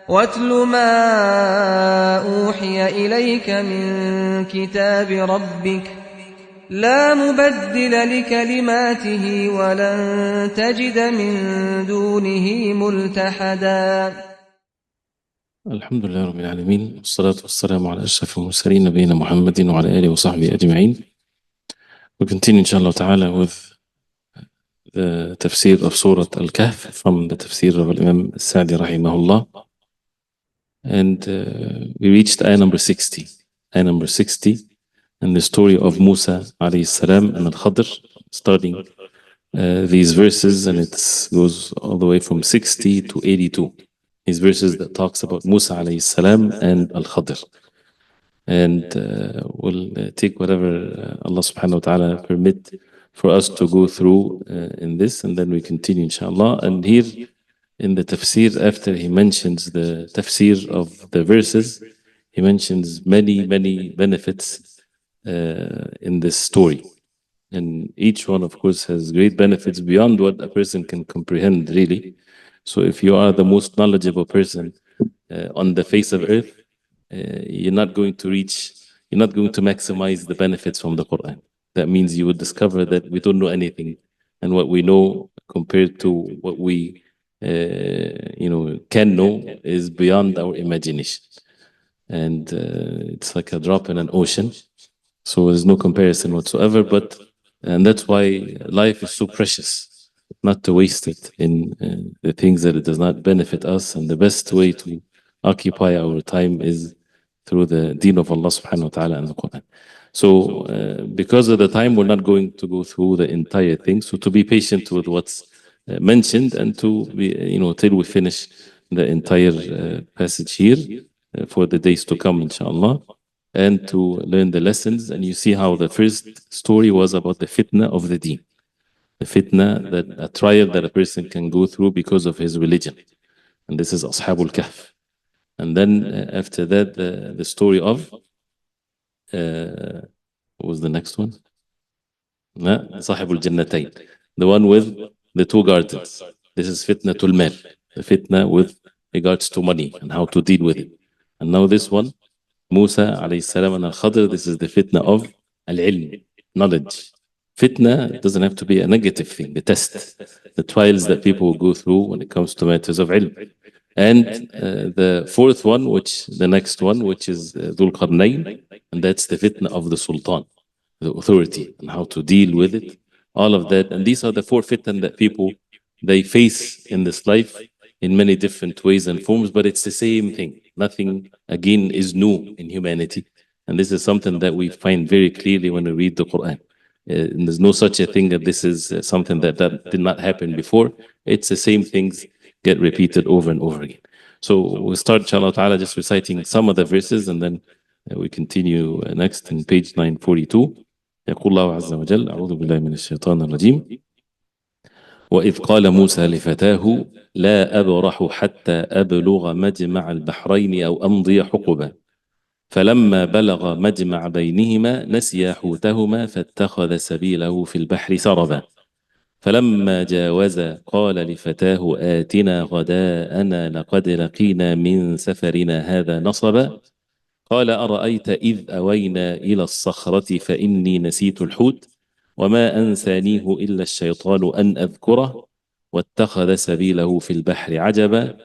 واتل ما أوحي إليك من كتاب ربك لا مبدل لكلماته ولن تجد من دونه ملتحدا. الحمد لله رب العالمين، والصلاة والسلام على أشرف المرسلين نبينا محمد وعلى آله وصحبه أجمعين. We continue inshallah ta'ala with the tafsir of Surah Al-Kahf from the tafsir of Imam Sa'di rahimahullah. And we reached ayah number 60. Ayah number 60 and the story of Musa alayhi salam and Al-Khadr, starting these verses, and it goes all the way from 60 to 82. These verses that talks about Musa alayhi salam and Al-Khadr. And we'll take whatever Allah subhanahu wa ta'ala permit for us to go through in this, and then we continue inshallah. And here in the tafsir, after he mentions the tafsir of the verses, he mentions many benefits in this story. And each one, of course, has great benefits beyond what a person can comprehend, really. So if you are the most knowledgeable person on the face of earth, you're not going to maximize the benefits from the Quran. That means you would discover that we don't know anything, and what we know compared to what we can know is beyond our imagination. And it's like a drop in an ocean. So there's no comparison whatsoever, and that's why life is so precious, not to waste it in the things that it does not benefit us. And the best way to occupy our time is through the deen of Allah subhanahu wa ta'ala and the Quran. So because of the time, we're not going to go through the entire thing. So to be patient with what's mentioned, and to be, till we finish the entire passage here for the days to come, inshallah, and to learn the lessons. And you see how the first story was about the fitna of the deen. The fitna, that a trial that a person can go through because of his religion. And this is Ashabul Kahf. And then after that, the story of, what was the next one? Sahibul Jannatayn, the one with the two gardens. This is fitnatul mal, the fitna with regards to money and how to deal with it. And now this one, Musa alayhi salam and Al-Khadr, this is the fitna of al-ilm, knowledge. Fitna, it doesn't have to be a negative thing, the test, the trials that people go through when it comes to matters of ilm. And the fourth one, the next one, which is Dhul Qarnayn, and that's the fitna of the sultan, the authority, and how to deal with it, all of that. And these are the four fitna that people, they face in this life in many different ways and forms, but it's the same thing. Nothing, again, is new in humanity. And this is something that we find very clearly when we read the Quran. And there's no such a thing that this is something that did not happen before. It's the same things get repeated over and over again. So we'll start, inshallah ta'ala, just reciting some of the verses, and then we continue next in page 942. يقول الله عز وجل: أعوذ بالله من الشيطان الرجيم. وإذ قال موسى لفتاه لا أبرح حتى أبلغ مجمع البحرين أو أمضي حقبا فلما بلغ مجمع بينهما نسيا حوتهما فاتخذ سبيله في البحر سربا فلما جاوزا قال لفتاه آتنا غداءنا لقد لقينا من سفرنا هذا نصبا قال أرأيت إذ أوينا إلى الصخرة فإني نسيت الحوت وما أنسانيه إلا الشيطان أن أذكره واتخذ سبيله في البحر عجبا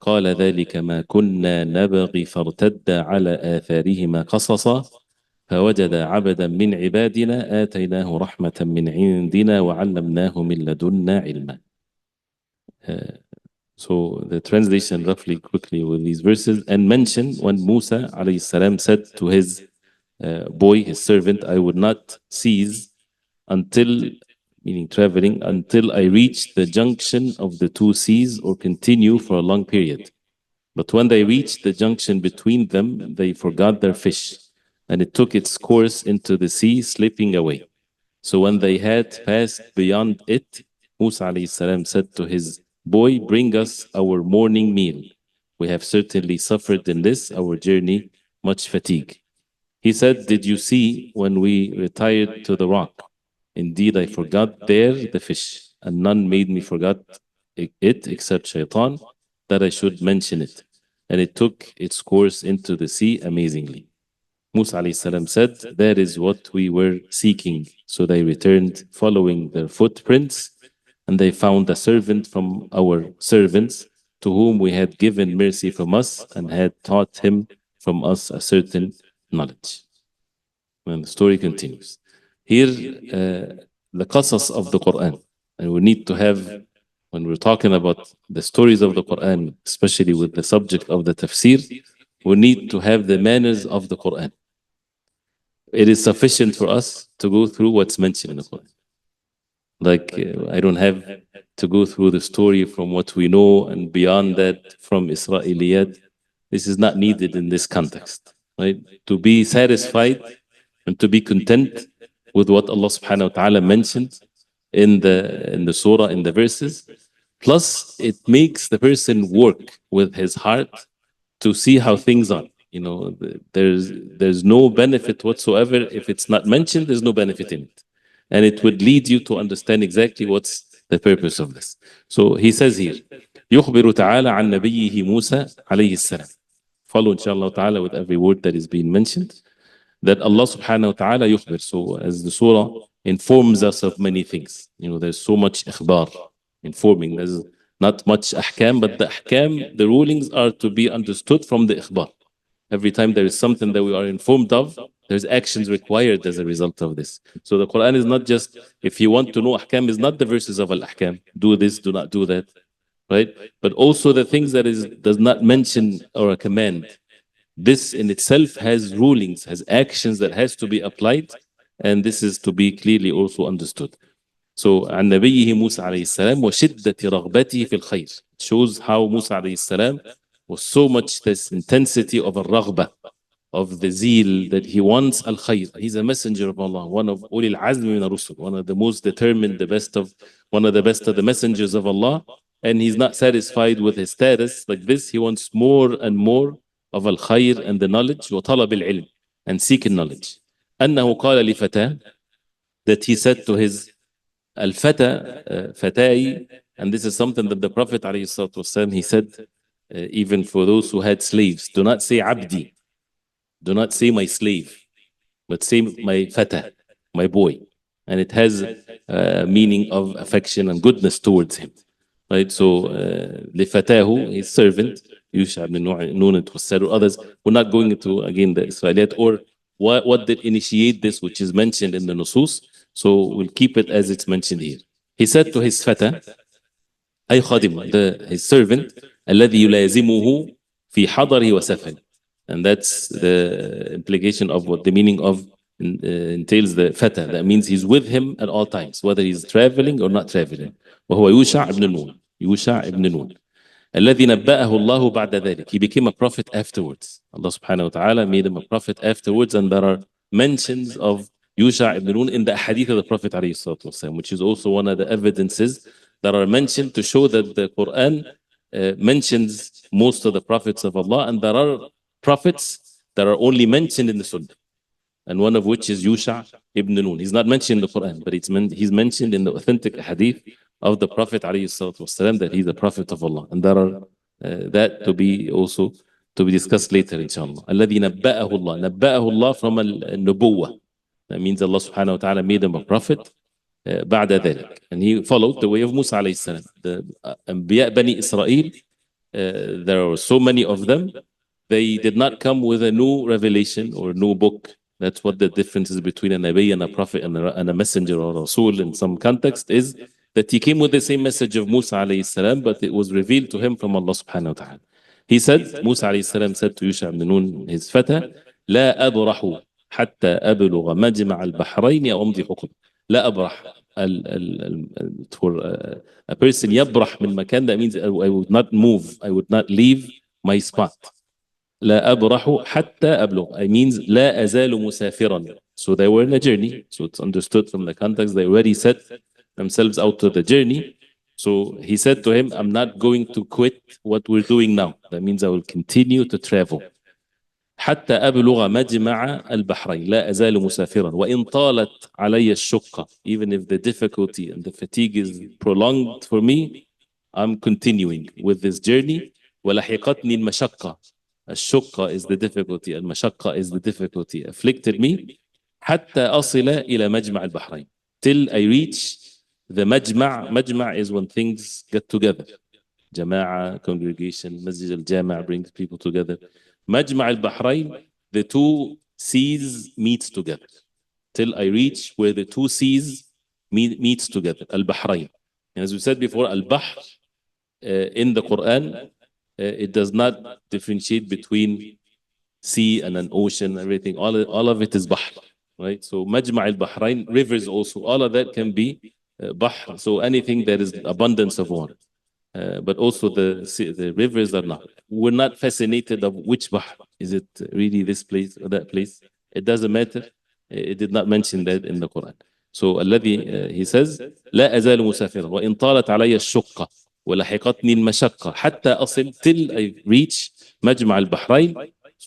قال ذلك ما كنا نبغي فارتد على آثارهما قصصا فوجد عبدا من عبادنا آتيناه رحمة من عندنا وعلمناه من لدنا علما. So the translation roughly quickly with these verses, and mention when Musa alayhi salam said to his boy, his servant, I would not cease until, meaning traveling, until I reach the junction of the two seas or continue for a long period. But when they reached the junction between them, they forgot their fish, and it took its course into the sea, slipping away. So when they had passed beyond it, Musa alayhi salam said to his boy, bring us our morning meal. We have certainly suffered in this, our journey, much fatigue. He said, did you see when we retired to the rock? Indeed, I forgot there the fish, and none made me forget it except shaitan, that I should mention it. and it took its course into the sea amazingly. Musa alayhi salam said, that is what we were seeking. So they returned following their footprints, and they found a servant from our servants to whom we had given mercy from us and had taught him from us a certain knowledge. And the story continues. Here, the qasas of the Quran. And we need to have, when we're talking about the stories of the Quran, especially with the subject of the tafsir, we need to have the manners of the Quran. It is sufficient for us to go through what's mentioned in the Quran. Like, I don't have to go through the story from what we know and beyond that from Israeliyat. This is not needed in this context, right? To be satisfied and to be content with what Allah subhanahu wa ta'ala mentioned in the surah, in the verses. Plus, it makes the person work with his heart to see how things are. You know, there's no benefit whatsoever. If it's not mentioned, there's no benefit in it. And it would lead you to understand exactly what's the purpose of this. So he says here, يخبر تعالى عن نبيه موسى عليه السلام. Follow inshallah ta'ala with every word that is being mentioned. That Allah subhanahu wa ta'ala yukhbir. So as the surah informs us of many things. You know, there's so much ikhbar, informing. There's not much ahkam, but the ahkam, the rulings are to be understood from the ikhbar. Every time there is something that we are informed of, there's actions required as a result of this. So the Quran is not just, if you want to know ahkam, is not the verses of al-ahkam. Do this, do not do that, right? But also the things that does not mention or a command. This in itself has rulings, has actions that has to be applied, and this is to be clearly also understood. So عن نبيه موسى عليه السلام وشدة رغبته في الخير. It shows how Musa عليه السلام was so much this intensity of الرغبة, of the zeal that he wants al-khayr. He's a messenger of Allah, one of ulil azmi min ar-rusul, one of the most determined, one of the best of the messengers of Allah, and he's not satisfied with his status like this. He wants more and more of al-khayr and the knowledge, وطلب العلم, and seeking knowledge. أنه قال لفتاه, that he said to his al-fata, fatai, and this is something that the Prophet ﷺ, he said, even for those who had slaves, do not say abdi, do not say my slave, but say my fata, my boy. And it has a meaning of affection and goodness towards him. Right? So, لفتاه, his servant, Yusha ibn Nun, it was said, or others. We're not going into, again, the Israeliyat, or what did initiate this, which is mentioned in the Nusus. So we'll keep it as it's mentioned here. He said to his fata, أي خادم, his servant, الذي يلازمه في حضره وسفره. And that's the implication of what the meaning of entails the fata. That means he's with him at all times, whether he's traveling or not traveling. وهو يوشع ibn Nun. يوشع ibn Nun. الذي نبأه الله بعد ذلك. He became a prophet afterwards. Allah subhanahu wa ta'ala made him a prophet afterwards, and there are mentions of Yusha ibn Nun in the hadith of the Prophet alayhi salatu wasalam, which is also one of the evidences that are mentioned to show that the Quran mentions most of the prophets of Allah, and there are prophets that are only mentioned in the Sunnah, and one of which is Yusha ibn Nun. He's not mentioned in the Quran, but he's mentioned in the authentic hadith of the Prophet ﷺ, that he's the Prophet of Allah. And there are that to be also to be discussed later, inshallah. الذي نبأه الله. نبأه الله from النبوة. That means Allah subhanahu wa ta'ala made him a prophet بعد ذلك. And he followed the way of Musa alayhi salam. The Anbiya Bani Israel, there were so many of them, they did not come with a new revelation or new book. That's what the difference is between a Nabi and a prophet and a messenger or a Rasul in some context, is that he came with the same message of Musa alayhi salam, but it was revealed to him from Allah subhanahu wa ta'ala. He said, Musa alayhi salam said to Yusha ibn Nun, his fata, لا أبرح حتى أبلغ مجمع البحرين أو أمضي حقب. لا أبرح. For a person يبرح من مكان, that means I would not move, I would not leave my spot. لا أبرح حتى أبلغ. I means لا أزال مسافرا. So they were in a journey. So it's understood from the context, they already set themselves out to the journey. So he said to him, I'm not going to quit what we're doing now. That means I will continue to travel. حتى أبلغ مجمع البحرين لا أزال مسافرا وإن طالت علي الشقة. Even if the difficulty and the fatigue is prolonged for me, I'm continuing with this journey. ولحقتني المشقة. الشقة is the difficulty, المشقة is the difficulty, afflicted me حتى أصل إلى مجمع البحرين, till I reach the مجمع. مجمع is when things get together. جماعة, congregation, مسجد الجامع brings people together. مجمع البحرين, the two seas meet together. Till I reach where the two seas meets together. البحرين. And as we said before, البحر in the Quran, it does not differentiate between sea and an ocean, everything. All of it is bahr, right? So Majma' al-Bahrain, rivers also, all of that can be bahr. So anything that is abundance of water. But also the rivers are not. We're not fascinated of which bahr. Is it really this place or that place? It doesn't matter. It did not mention that in the Quran. So الذي he says لا أزال مسافرا وإن طالت علي الشقة ولحقتني المشقة حتى أصل till I reach مجمع البحرين.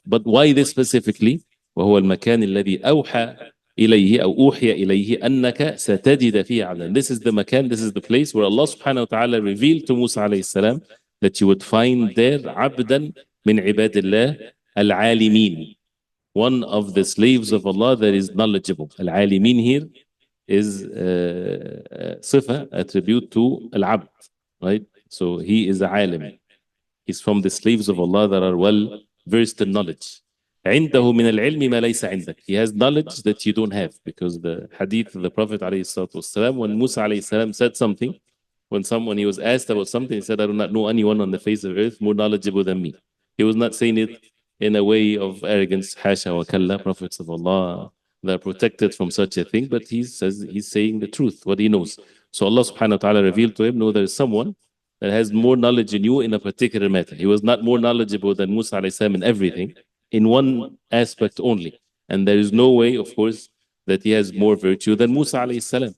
But why this specifically? وهو المكان الذي أوحى إليه أو أوحي إليه أنك ستجد فيه عبدا. This is the مكان, this is the place where Allah subhanahu wa ta'ala revealed to Musa عليه السلام that you would find there عبدا من عباد الله العالمين, one of the slaves of Allah that is knowledgeable. العالمين here is صفة, attribute to العبد, right? So he is a عالم. He's from the slaves of Allah that are well versed in knowledge. عنده من العلم ما ليس عندك. He has knowledge that you don't have, because the hadith of the Prophet عليه الصلاة والسلام, when Musa عليه السلام said something, when he was asked about something, he said, I do not know anyone on the face of earth more knowledgeable than me. He was not saying it in a way of arrogance, hasha wa kalla, prophets of Allah, they're protected from such a thing, but he says he's saying the truth, what he knows. So Allah subhanahu wa ta'ala revealed to him, no, there is someone that has more knowledge in you in a particular matter. He was not more knowledgeable than Musa alayhi salam in everything, in one aspect only. And there is no way, of course, that he has more virtue than Musa alayhi salam.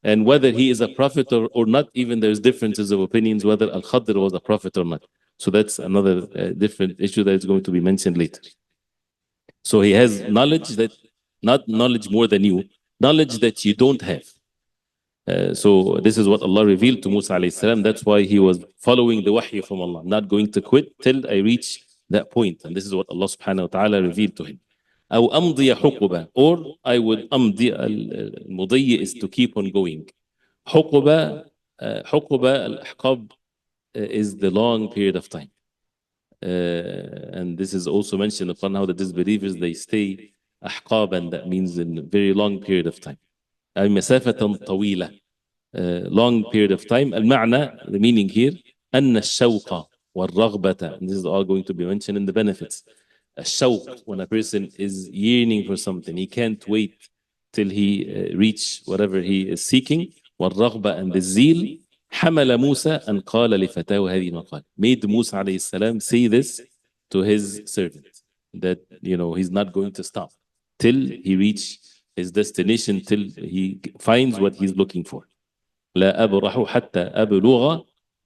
And whether he is a prophet or not, even there's differences of opinions whether Al-Khadr was a prophet or not. So that's another different issue that is going to be mentioned later. So he has knowledge that, not knowledge more than you, knowledge that you don't have. So this is what Allah revealed to Musa alayhi salam. That's why he was following the wahy from Allah, not going to quit till I reach that point. And this is what Allah subhanahu wa ta'ala revealed to him. أو أمضي حقبة, or I would أمضي, المضي is to keep on going. حقبة, حقبة الأحقاب is the long period of time. And this is also mentioned upon how the disbelievers, they stay أحقابا, that means in a very long period of time. أي مسافة طويلة, long period of time. المعنى, the meaning here, أن الشوق والرغبة, and this is all going to be mentioned in the benefits. الشوق, when a person is yearning for something, he can't wait till he reach whatever he is seeking. والرغبة, and the zeal. حمل موسى أن قال لفتاه هذه المقال, made Musa عليه السلام say this to his servant, that he's not going to stop till he reach his destination, till he finds what he's looking for. لا أبرح حتى أبلغ,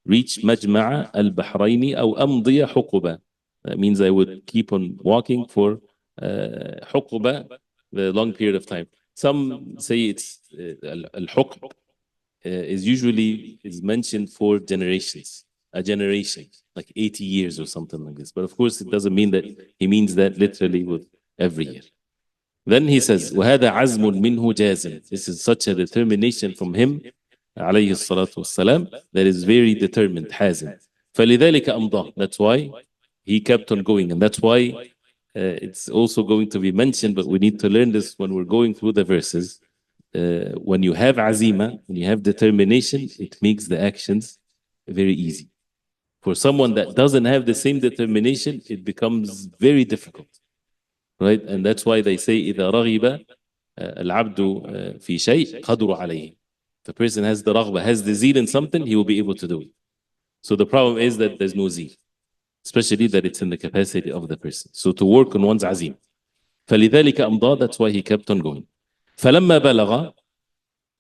reach مجمع البحرين أو أمضي حقبة. That means I would keep on walking for حقبة, the long period of time. Some say it's الحقب is usually mentioned for generations, a generation, like 80 years or something like this. But of course, it doesn't mean that he means that literally with every year. Then he says, وَهَذَا عَزْمٌ مِنْهُ جَازِمٌ. This is such a determination from him, عليه الصلاة والسلام, that is very determined, حازم. فَلِذَلِكَ أَمْضَى. That's why he kept on going. And that's why it's also going to be mentioned, but we need to learn this when we're going through the verses. When you have azima, when you have determination, it makes the actions very easy. For someone that doesn't have the same determination, it becomes very difficult. Right? And that's why they say إذا رغب العبد في شيء قدر عليه. If the person has the raghba, has the zeal in something, he will be able to do it. So the problem is that there's no zeal, especially that it's in the capacity of the person. So to work on one's azim. فلذلك أمضى, that's why he kept on going. فلما بلغ,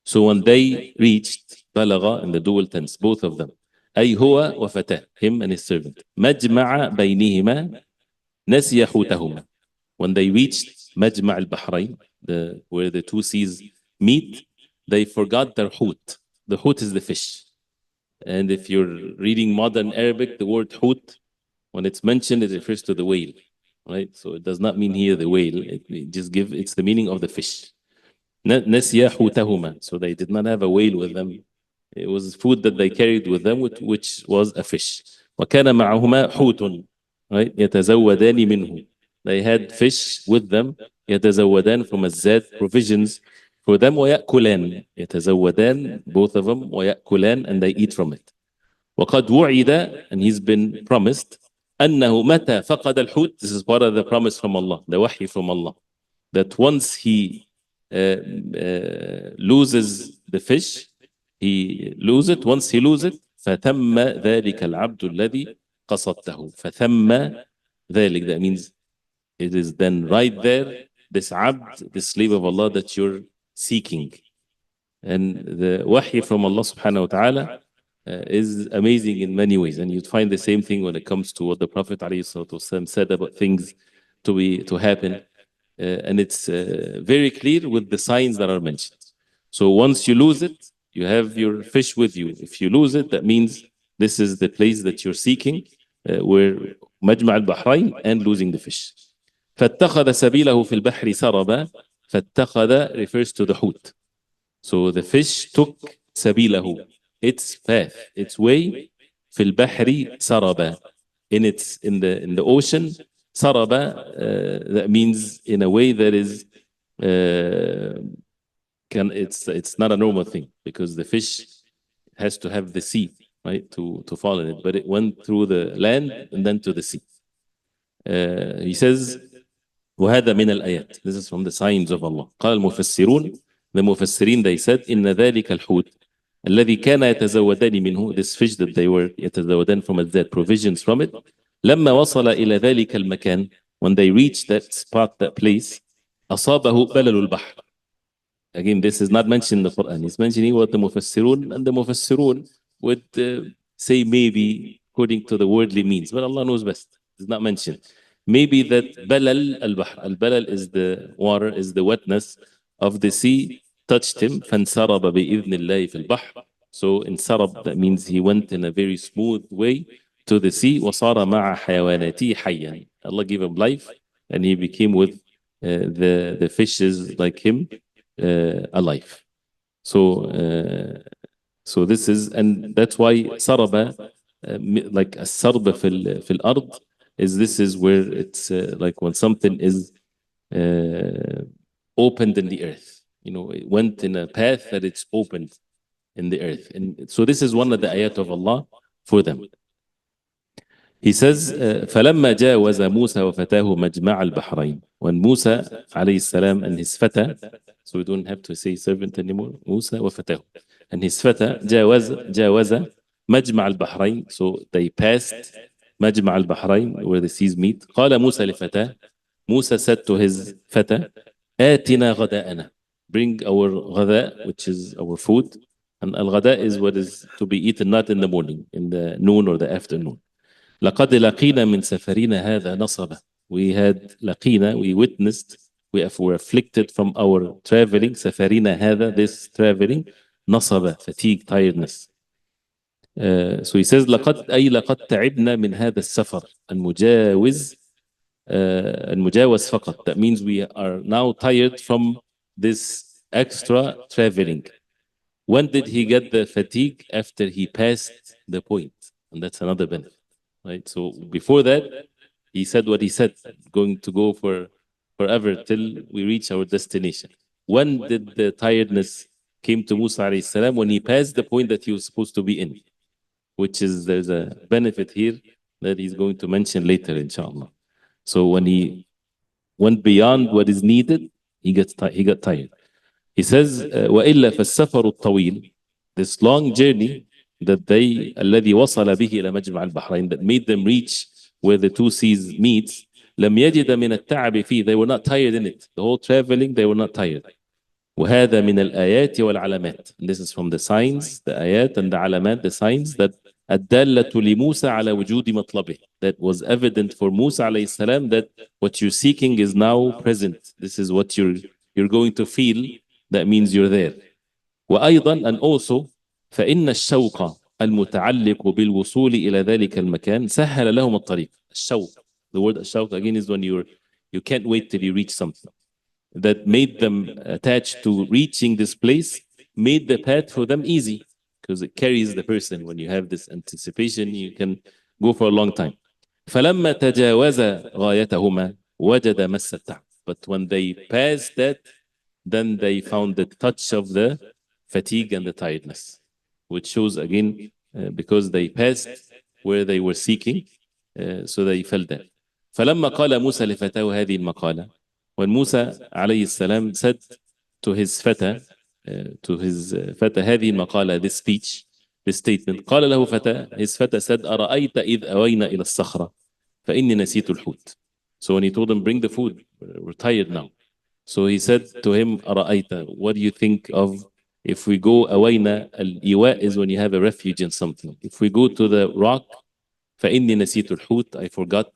so when they reached, بلغ in the dual tense, both of them, أي هو وفتاه, him and his servant, مجمع بينهما نسي حوتهما. When they reached مجمع البحرين, where the two seas meet, they forgot their hut. The hut is the fish. And if you're reading modern Arabic, the word hut When it's mentioned, it refers to the whale, right? So it does not mean here the whale. It's the meaning of the fish. نسيا حوتهما. So they did not have a whale with them. It was food that they carried with them, which was a fish. وكان معهما حوت, right? يتزودان منه. They had fish with them. يتزودان from الزاد, provisions for them. ويأكلان. يتزودان, both of them. ويأكلان, and they eat from it. وقد وعد, and he's been promised, أنه متى فقد الحوت. This is part of the promise from Allah, the wahy from Allah, that once he loses the fish, he lose it. Once he lose it, فثم ذلك العبد الذي قصدته. فثم ذلك, that means it is then right there, this abd, this slave of Allah that you're seeking. And the wahy from Allah subhanahu wa ta'ala is amazing in many ways. And you'd find the same thing when it comes to what the Prophet ﷺ said about things to happen. And it's very clear with the signs that are mentioned. So once you lose it, you have your fish with you. If you lose it, that means this is the place that you're seeking, where مجمع البحرين, and losing the fish. فاتخذ سبيله في البحر سربا. فاتخذ refers to the hut. So the fish took سبيله, its path, its way, في البحر سربا, in the ocean. Saraba, that means in a way that is it's not a normal thing, because the fish has to have the sea, right, to fall in it, but it went through the land and then to the sea. He says وهذا من الآيات. This is from the signs of Allah. قال المفسرون, the مفسرين, they said إن ذلك الحوت الذي كان يتزودان منه, this fish that they were يتزودان from it, that provisions from it, لما وصل إلى ذلك المكان, when they reached that spot, that place, أصابه بلل البحر. Again, this is not mentioned in the Quran. It's mentioning what the Mufassirun, and the Mufassirun would say maybe according to the worldly means, but Allah knows best. It's not mentioned. Maybe that balal al-bahr, al-balal is the water, is the wetness of the sea, touched him. فانسرب بإذن الله في البحر. So in sarab, that means he went in a very smooth way to the sea. وصار مع حيواناته حيا. Allah gave him life, and he became with the fishes like him alive. So this is, and that's why saraba, like a sarba fil ard, this is where it's like when something is opened in the earth. You know, it went in a path that it's opened in the earth. And so this is one of the ayat of Allah for them. He says, فَلَمَّا جَاوَزَ مُوسَى وَفَتَاهُ مَجْمَعَ الْبَحْرَيْنِ. When Musa alayhi salam and his fata, so we don't have to say servant anymore, Musa وَفَتَاهُ, and his fata, جاوز مَجْمَعَ الْبَحْرَيْنِ, so they passed مَجْمَعَ الْبَحْرَيْنِ, where the seas meet. قال موسى لفتاه, Musa said to his fata, آتنا غداءنا, bring our غداء, which is our food. And al-ghada is what is to be eaten not in the morning, in the noon or the afternoon. لقد لقينا من سفرنا هذا نصبا. We had لقينا, we witnessed, we were afflicted from our traveling. سفرنا هذا, this traveling. نصبا, fatigue, tiredness. So he says لقد أي لقد تعبنا من هذا السفر المجاوز فقط. That means we are now tired from this extra traveling. When did he get the fatigue? After he passed the point, and that's another benefit. Right? So before that, he said what he said, going to go for forever till we reach our destination. When did the tiredness came to Musa alayhi salam? When he passed the point that he was supposed to be in, which is, there's a benefit here that he's going to mention later, inshallah. So when he went beyond what is needed, he got tired. He says, وَإِلَّا فَالسَّفَرُ الطَّوِيلِ, this long journey that they, الذي وصل به إلى مجمع البحرين, that made them reach where the two seas meet, لم يجد من التعب فيه, they were not tired in it. The whole traveling, they were not tired. وهذا من الآيات والعلامات. And this is from the signs, the ayat and the alamat, the signs that الدالة لموسى على وجود مطلبه, that was evident for Musa alayhi salam that what you're seeking is now present. This is what you're going to feel. That means you're there. وأيضا, and also, فإن الشوق, المتعلق بالوصول إلى ذلك المكان سهل لهم الطريق. الشوق. The word الشوق again is when you can't wait till you reach something. That made them attached to reaching this place, made the path for them easy because it carries the person. When you have this anticipation, you can go for a long time. فلما تجاوز غايتهما وجد مس التعب. But when they passed that, then they found the touch of the fatigue and the tiredness, which shows again because they passed where they were seeking, so they felt that. فلما قال موسى لفتاه هذه المقالة, when Musa عليه السلام said to his فتى هذه المقالة, this speech, this statement, قال له فتى, his فتى said أرأيت إذ أوينا إلى الصخرة فإني نسيت الحوت. So when he told him bring the food, we're tired now. So he said to him أرأيت, what do you think of if we go أوينا? الإيواء is when you have a refuge in something. If we go to the rock, فإني نسيت الحوت, I forgot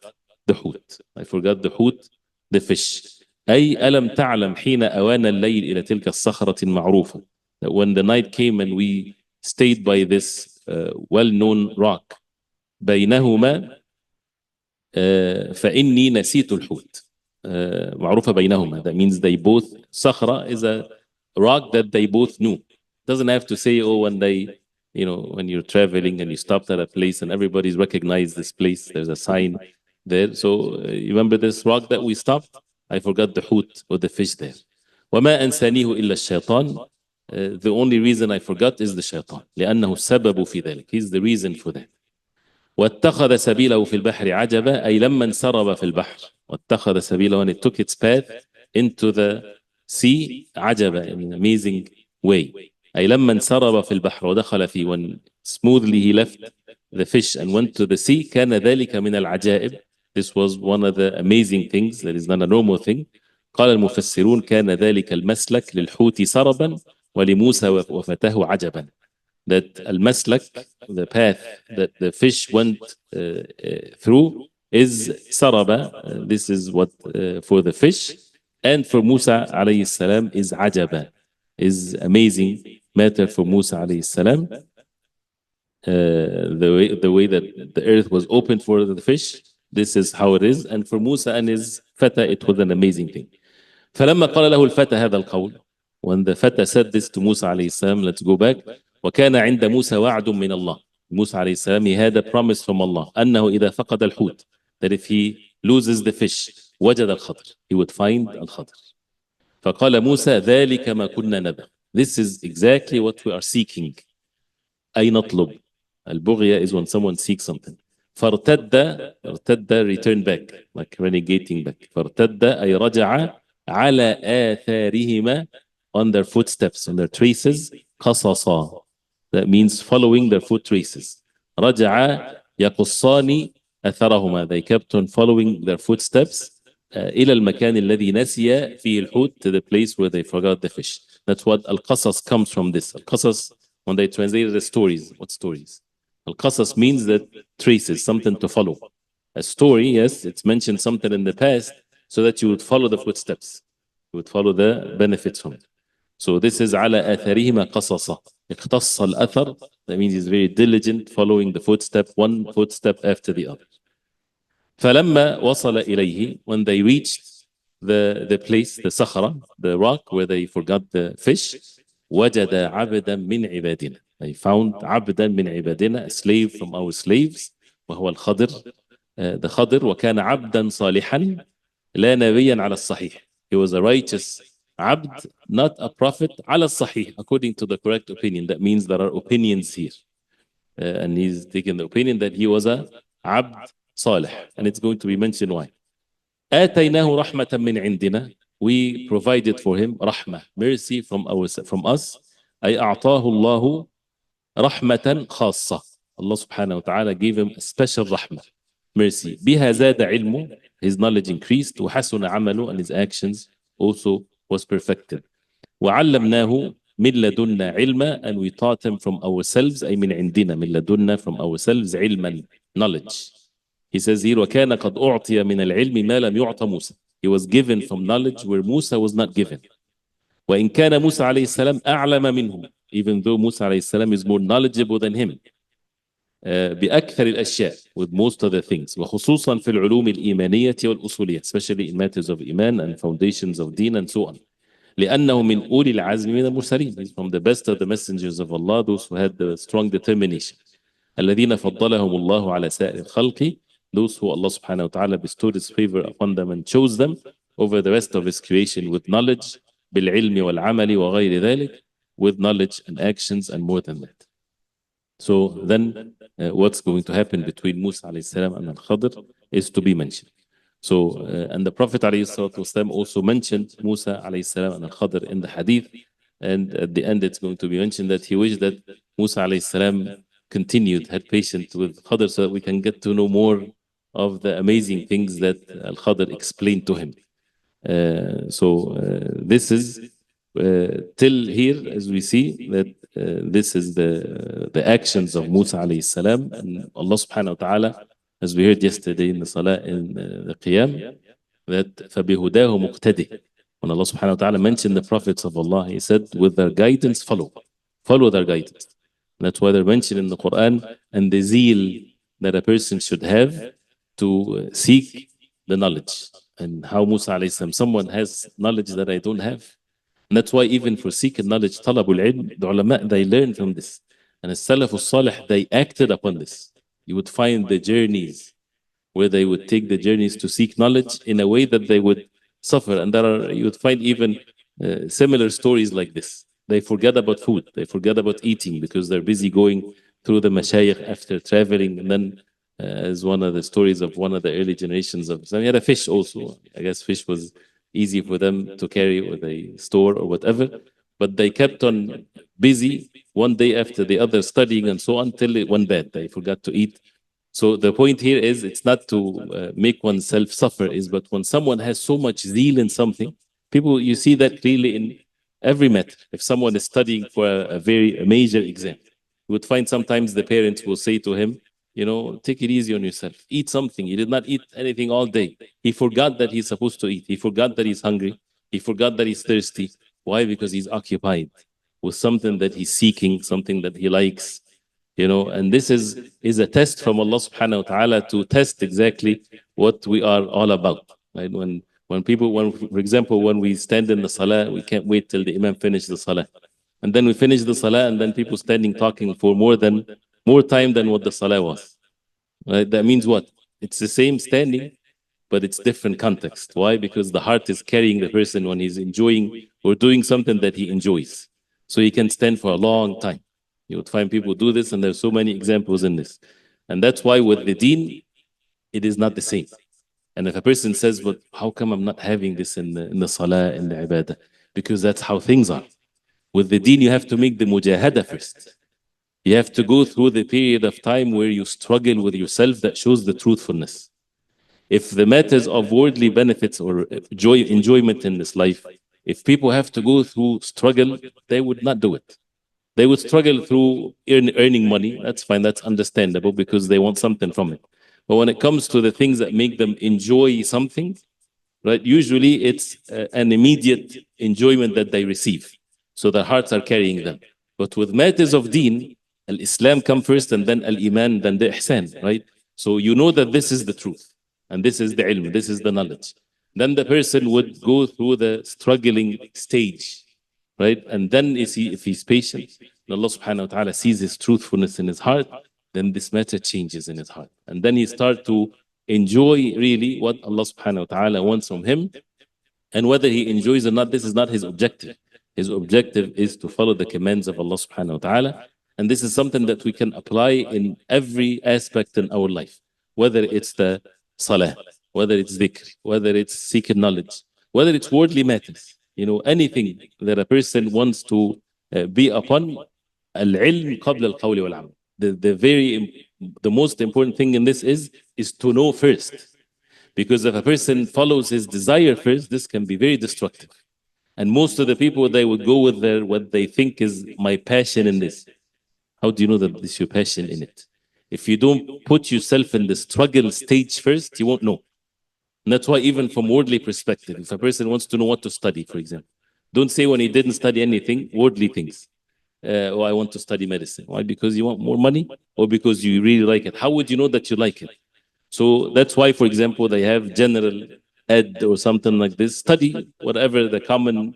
the حوت. I forgot the حوت, the fish. أي ألم تعلم حين أوانا الليل إلى تلك الصخرة المعروفة. That when the night came and we stayed by this well-known rock, بينهما فإني نسيت الحوت. معروفة بينهما. That means they both, صخرة is a rock that they both knew. Doesn't have to say, oh, when they, when you're traveling and you stopped at a place and everybody's recognized this place, there's a sign there. So you remember this rock that we stopped? I forgot the hoot or the fish there. وما أنسانيه إلا الشيطان. The only reason I forgot is the shaitan. لأنه السبب في ذلك. He's the reason for that. واتخذ سبيله في البحر عجبا, أي لما انسرب في البحر. واتخذ سبيله, when it took its path into the sea, عجبا, in an amazing way. أي لما انسرب في البحر ودخل فيه, when smoothly he left the fish and went to the sea, كان ذلك من العجائب. This was one of the amazing things. That is not a normal thing. قال المفسرون كان ذلك المسلك للحوت سربا ولموسى وفتاه عجبا. That المسلك, the path that the fish went through is saraba. This is what for the fish, and for Musa عليه السلام is عجبا, is amazing matter for Musa عليه السلام. The way that the earth was opened for the fish, this is how it is. And for Musa and his fata, it was an amazing thing. فلما قال له الفتى هذا القول, when the fata said this to Musa عليه السلام, let's go back. وكان عند موسى وعد من الله. Musa عليه السلام, he had a promise from Allah أنه إذا فقد الحوت, that if he loses the fish, وجد الخضر, he would find الخضر. فقال موسى ذلك ما كنا نبغي. This is exactly what we are seeking. أي نطلب. البغية is when someone seeks something. فارتد, return back, like renegating back. فارتد أي رجع على آثارهما, on their footsteps, on their traces. قصصا, that means following their foot traces. رجع يقصان أثرهما, they kept on following their footsteps إلى المكان الذي نسي فيه الحوت, to the place where they forgot the fish. That's what al-qasas comes from. This al-qasas, when they translated the stories, what stories? Al-qasas means that traces, something to follow. A story, yes, it's mentioned something in the past so that you would follow the footsteps, you would follow the benefits from it. So this is على آثارهما قصصا. اقتص الأثر, that means he's very diligent, following the footstep, one footstep after the other. فلما وصل إليه, when they reached the place, the صخرة, the rock where they forgot the fish, وجد عبدا من عبادنا. They found عبدا من عبادنا, a slave from our slaves, وهو الخضر, the خضر. وكان عبدا صالحا لا نبيا على الصحيح. He was a righteous abd, not a prophet, على الصحيح, according to the correct opinion. That means there are opinions here. And he's taking the opinion that he was a abd صالح. And it's going to be mentioned why. آتيناه رحمة من عندنا. We provided for him رحمة, mercy from us. أي أعطاه الله رحمة خاصة. Allah subhanahu wa ta'ala gave him a special رحمة, mercy. بها زاد علمه, his knowledge increased. وحسن عمله, and his actions also was perfected. وعلمناه من لدنا علما, and we taught him from ourselves, أي من عندنا, من لدنا, from ourselves, علما, knowledge. He says here, وكان قد أعطي من العلم ما لم يعطى موسى. He was given from knowledge where Musa was not given. وإن كان موسى عليه السلام أعلم منه, even though Musa عليه السلام is more knowledgeable than him. بأكثر الأشياء, with most of the things, وخصوصا في العلوم الإيمانية والأصولية, especially in matters of Iman and foundations of Deen and so on. لأنه من أولي العزم من المرسلين. He's from the best of the messengers of Allah, those who had the strong determination. الذين فضلهم الله على سائر الخلق, those who Allah subhanahu wa ta'ala bestowed His favor upon them and chose them over the rest of His creation with knowledge, بالعلم والعمل وغير ذلك, with knowledge and actions and more than that. So then what's going to happen between Musa alayhi salam and Al-Khadr is to be mentioned. So, and the Prophet ﷺ also mentioned Musa alayhi salam and Al-Khadr in the hadith, and at the end it's going to be mentioned that he wished that Musa alayhi salam continued, had patience with Khadr so that we can get to know more of the amazing things that Al-Khadr explained to him. This is till here, as we see that this is the actions of Musa alayhi salam, and Allah subhanahu wa ta'ala, as we heard yesterday in the Salah, in the Qiyam, that فَبِهُدَاهُ مُقْتَدِهِ. When Allah subhanahu wa ta'ala mentioned the prophets of Allah, He said, with their guidance, follow their guidance. That's why they're mentioned in the Quran, and the zeal that a person should have to seek the knowledge. And how Musa alayhi salam, someone has knowledge that I don't have. And that's why even for seeking knowledge, talabul ilm, the ulama, they learned from this. And as Salaf al-Salih, they acted upon this. You would find the journeys where they would take the journeys to seek knowledge in a way that they would suffer. And you would find even similar stories like this. They forget about food, they forget about eating because they're busy going through the mashayikh after traveling. And then as one of the stories of one of the early generations of Islam, he had a fish also. I guess fish was easy for them to carry or they store or whatever. But they kept on busy one day after the other, studying and so on, till it went bad. They forgot to eat. So the point here is, it's not to make oneself suffer, but when someone has so much zeal in something, people, you see that clearly in every matter. If someone is studying for a very major exam, you would find sometimes the parents will say to him, take it easy on yourself. Eat something. He did not eat anything all day. He forgot that he's supposed to eat. He forgot that he's hungry. He forgot that he's thirsty. Why? Because he's occupied with something that he's seeking, something that he likes, and this is a test from Allah subhanahu wa ta'ala to test exactly what we are all about. Right? When for example, when we stand in the salah, we can't wait till the Imam finishes the salah. And then we finish the salah, and then people standing talking for more time than what the salah was. Right? That means what? It's the same standing, but it's different context. Why? Because the heart is carrying the person when he's enjoying or doing something that he enjoys. So he can stand for a long time. You would find people do this, and there's so many examples in this. And that's why with the deen, it is not the same. And if a person says, but how come I'm not having this in the salah, in the ibadah? Because that's how things are. With the deen, you have to make the mujahada first. You have to go through the period of time where you struggle with yourself that shows the truthfulness. If the matters of worldly benefits or enjoyment in this life, if people have to go through struggle, they would not do it. They would struggle through earning money. That's fine, that's understandable because they want something from it. But when it comes to the things that make them enjoy something, right, usually it's an immediate enjoyment that they receive. So their hearts are carrying them. But with matters of deen, Al-Islam come first, and then Al-Iman, then the Ihsan, right? So you know that this is the truth, and this is the ilm, this is the knowledge. Then the person would go through the struggling stage, right? And then if he's patient, and Allah subhanahu wa ta'ala sees his truthfulness in his heart, then this matter changes in his heart. And then he starts to enjoy really what Allah subhanahu wa ta'ala wants from him. And whether he enjoys or not, this is not his objective. His objective is to follow the commands of Allah subhanahu wa ta'ala. And this is something that we can apply in every aspect in our life. Whether it's the salah, whether it's dhikr, whether it's seeking knowledge, whether it's worldly matters. Anything that a person wants to be upon, al-ilm qabla al-qawli wal-amal. The most important thing in this is to know first. Because if a person follows his desire first, this can be very destructive. And most of the people, they would go with what they think is my passion in this. How do you know that this is your passion in it? If you don't put yourself in the struggle stage first, you won't know. And that's why even from worldly perspective, if a person wants to know what to study, for example, don't say when he didn't study anything, worldly things. oh, I want to study medicine. Why? Because you want more money or because you really like it? How would you know that you like it? So that's why, for example, they have general ed or something like this. Study whatever the common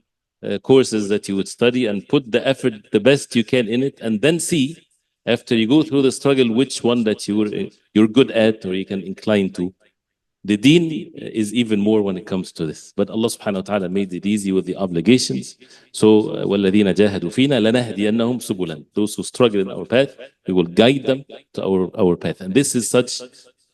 courses that you would study and put the effort the best you can in it, and then see after you go through the struggle which one that you're good at or you can incline to. The deen is even more when it comes to this. But Allah subhanahu wa ta'ala made it easy with the obligations. So, وَالَّذِينَ جَاهَدُوا فِينَا لَنَهْدِيَنَّهُمْ سُبُلًا. Those who struggle in our path, we will guide them to our path. And this is such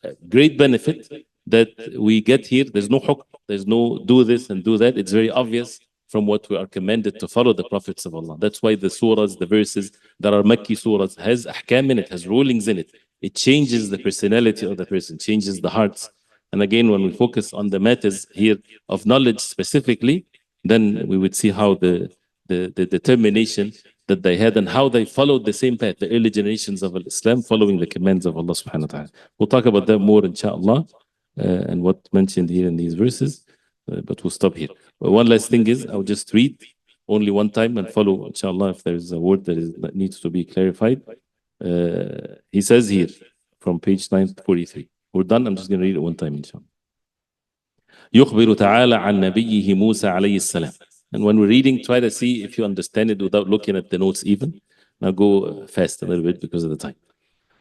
a great benefit that we get here. There's no hukm, there's no do this and do that. It's very obvious from what we are commanded to follow the prophets of Allah. That's why the surahs, the verses that are Makki surahs has ahkam in it, has rulings in it. It changes the personality of the person, changes the hearts. And again, when we focus on the matters here of knowledge specifically, then we would see how the determination that they had and how they followed the same path, the early generations of Islam, following the commands of Allah subhanahu wa ta'ala. We'll talk about that more, inshallah, and what mentioned here in these verses, but we'll stop here. But one last thing is, I'll just read only one time and follow, inshallah, if there's a word that needs to be clarified. He says here, from page 943. We're done. I'm just going to read it one time, inshallah. يخبر تعالى عن نبيه موسى عليه السلام. And when we're reading, try to see if you understand it without looking at the notes even. Now go fast a little bit because of the time.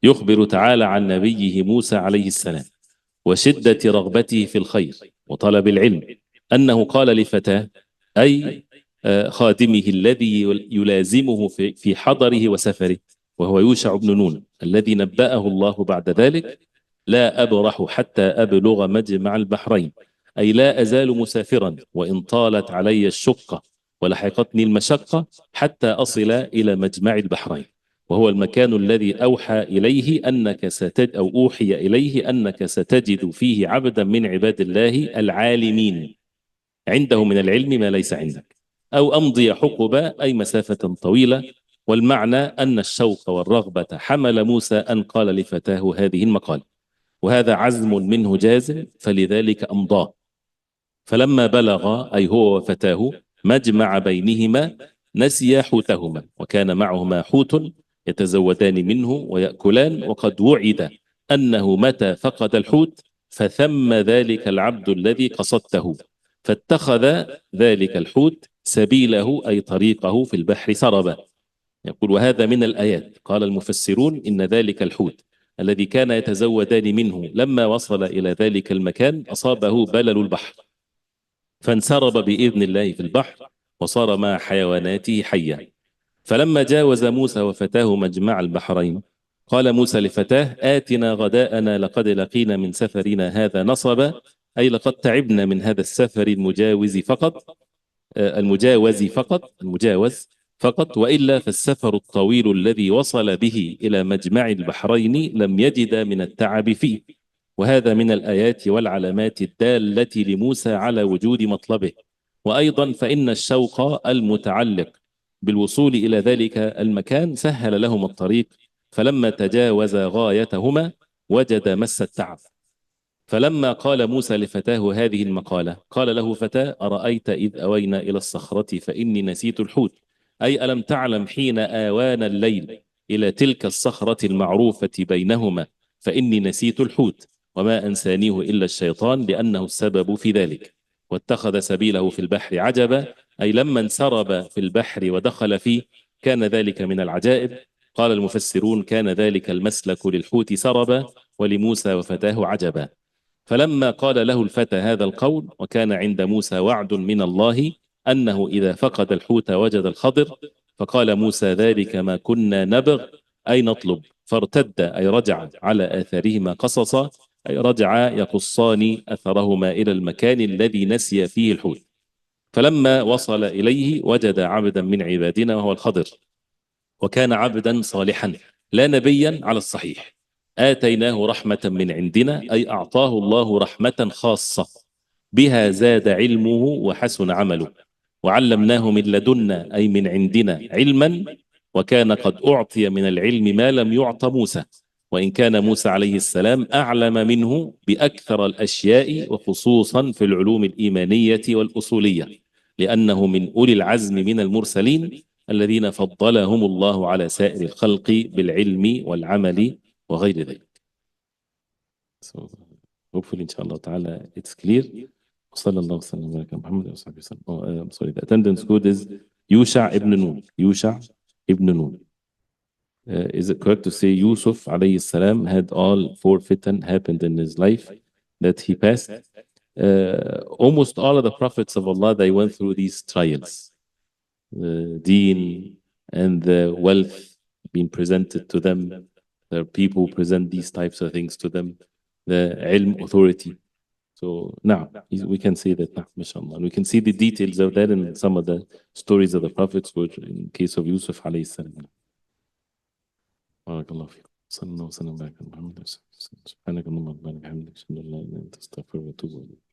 يخبر تعالى عن نبيه موسى عليه السلام وشدة رغبته في الخير وطلب العلم أنه قال لفتاه أي خادمه الذي يلازمه في حضره وسفره وهو يوشع بن نون الذي نبأه الله بعد ذلك: لا أبرح حتى أبلغ مجمع البحرين، أي لا أزال مسافرا وإن طالت علي الشقة ولحقتني المشقة حتى أصل إلى مجمع البحرين، وهو المكان الذي أوحى إليه أنك أو أوحي إليه أنك ستجد فيه عبدا من عباد الله العالمين عنده من العلم ما ليس عندك، أو أمضي حقبة أي مسافة طويلة. والمعنى أن الشوق والرغبة حمل موسى أن قال لفتاه هذه المقالة، وهذا عزم منه جازم فلذلك أمضاه. فلما بلغ أي هو وفتاه مجمع بينهما نسي حوتهما، وكان معهما حوت يتزودان منه ويأكلان، وقد وعد أنه متى فقد الحوت فثم ذلك العبد الذي قصدته، فاتخذ ذلك الحوت سبيله أي طريقه في البحر سربا. يقول: وهذا من الآيات. قال المفسرون: إن ذلك الحوت الذي كان يتزودان منه لما وصل إلى ذلك المكان أصابه بلل البحر فانسرب بإذن الله في البحر وصار مع حيواناته حيا. فلما جاوز موسى وفتاه مجمع البحرين قال موسى لفتاه: آتنا غداءنا لقد لقينا من سفرنا هذا نصبا، أي لقد تعبنا من هذا السفر المجاوز فقط، وإلا فالسفر الطويل الذي وصل به إلى مجمع البحرين لم يجد من التعب فيه. وهذا من الآيات والعلامات الدالة لموسى على وجود مطلبه. وأيضا فإن الشوق المتعلق بالوصول إلى ذلك المكان سهل لهم الطريق، فلما تجاوز غايتهما وجد مس التعب. فلما قال موسى لفتاه هذه المقالة قال له فتاه: أرأيت إذ أوينا إلى الصخرة فإني نسيت الحوت، أي ألم تعلم حين آوانا الليل إلى تلك الصخرة المعروفة بينهما فإني نسيت الحوت وما أنسانيه إلا الشيطان لأنه السبب في ذلك، واتخذ سبيله في البحر عجبا، أي لما انسرب في البحر ودخل فيه كان ذلك من العجائب. قال المفسرون: كان ذلك المسلك للحوت سربا ولموسى وفتاه عجبا. فلما قال له الفتى هذا القول وكان عند موسى وعد من الله أنه إذا فقد الحوت وجد الخضر، فقال موسى: ذلك ما كنا نبغ أي نطلب، فارتد أي رجع على آثارهما قصصا، أي رجع يقصان أثرهما إلى المكان الذي نسي فيه الحوت. فلما وصل إليه وجد عبدا من عبادنا وهو الخضر، وكان عبدا صالحا لا نبيا على الصحيح، آتيناه رحمة من عندنا أي أعطاه الله رحمة خاصة بها زاد علمه وحسن عمله، وعلمناه من لدنا أي من عندنا علما، وكان قد أعطي من العلم ما لم يعط موسى، وإن كان موسى عليه السلام أعلم منه بأكثر الأشياء وخصوصا في العلوم الإيمانية والأصولية، لأنه من أولي العزم من المرسلين، الذين فضلهم الله على سائر الخلق بالعلم والعمل وغير ذلك. So hopefully inshallah ta'ala it's clear. وصلى الله وسلم وبارك على محمد وصحبه وسلم. I'm sorry, the attendance code is Yusha ibn Nun. Yusha ibn Nun. Is it correct to say Yusuf alayhi salam had all 4 fitan happened in his life that he passed? Almost all of the prophets of Allah, they went through these trials. The deen and the wealth being presented to them. There are people who present these types of things to them. The ilm authority. So now we can say that, mashallah. And we can see the details of that in some of the stories of the prophets, which in case of Yusuf alayhi salam. بارك الله فيكم. صلى الله وسلم وبارك على محمد وسلم. سبحانك اللهم وبحمدك اشهد ان لا اله الا انت استغفرك واتوب اليك.